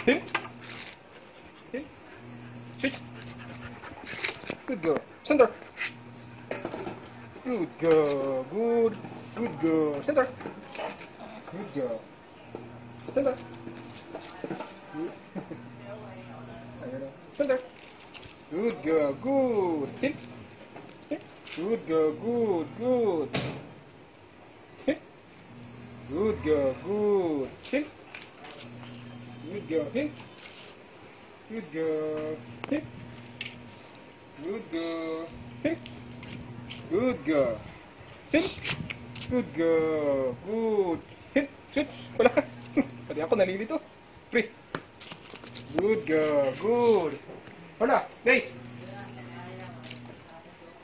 Hit. Hit. Hit. Good girl. Center. Good girl. Good girl. Center. Good girl. Center. Center. Good girl. Good. Hit. Hit. Good girl. Good. Hit. Good girl. Good. Hit. Good girl. Hit. Good girl. Hit. Good girl. Hit. Good girl. Hit. Good girl. Good. Hit. Shoot. Wala. Pati ako nalilito. Pre. Good girl. Good. Wala. Base.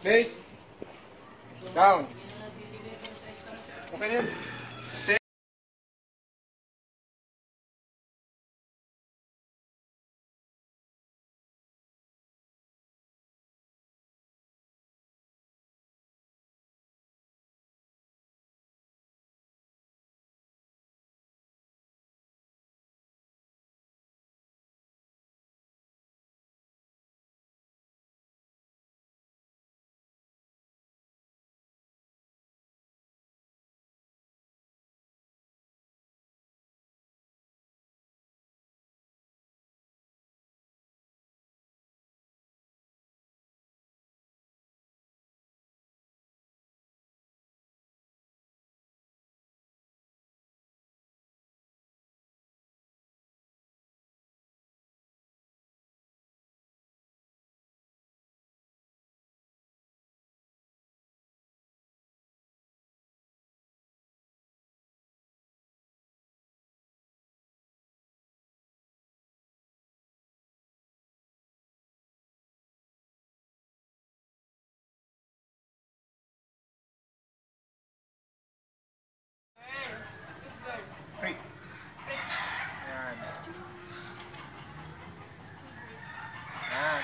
Base. Down. Okay na yun. Stay. Hey. Yan. Yan.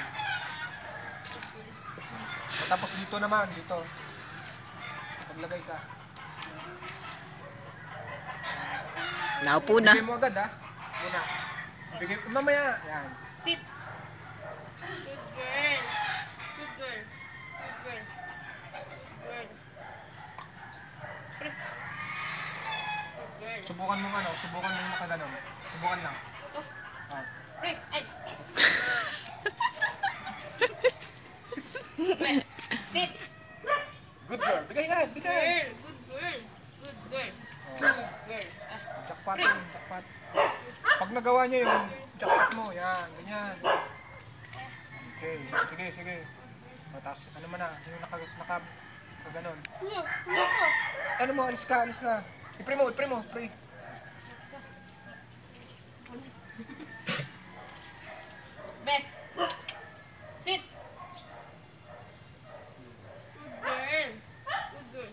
Tapos dito naman, dito. Paglagay ka. Naupo na. Bigay mo agad ha. Muna. Bigay mo mamaya. Yan. Sit. Good girl. Good girl. Good girl. Good girl. Good girl. Subukan mo nakaganon. Subukan lang. Ah. Break. Ay. Press. Sit. Good girl. Bigay nga. Bigay. Girl. Good girl. Good girl. Good girl. Ah. Jackpot yun. Jackpot. Pag nagawa niya yun, jackpot mo. Yan. Ganyan. Okay. Sige, sige. O, tapos ano man na. Yung nakaganon. Ano mo? Alis ka. Alis na. I-pray mo. I-pray mo. Pray. Best. Sit. Good girl. Good girl.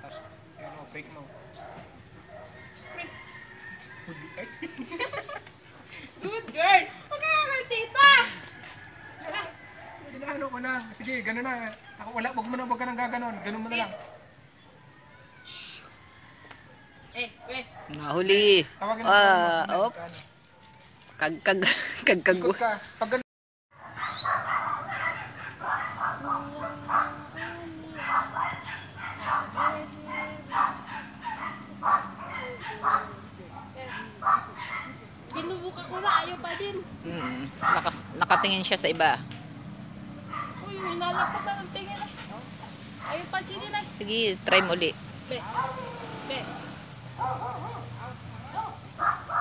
Tapos, yun o. Break mo. Break. Ay. Good girl. Pagkakal, tita. Inaano ko na. Sige, gano'n na. Ako wala. Wag ka nang gaganon. Ganun mo na lang. West. Nahuli. Tawagin mo. Op. Kagkag. Ikot ka. Pag ganun. Binubuka ko na. Ayaw pa din. Nakatingin siya sa iba. Uy, hinalapak ka ng tingin. Ayaw pa sinin ay. Sige, try mo ulit. Best. Best.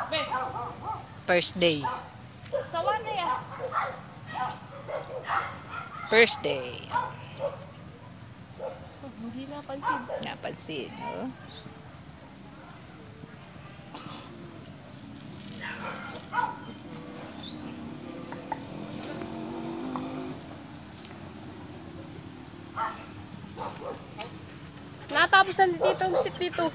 Best. First day. Sawa na yan. First day. Hindi napansin. Napansin, no? Natapos na dito, sit dito.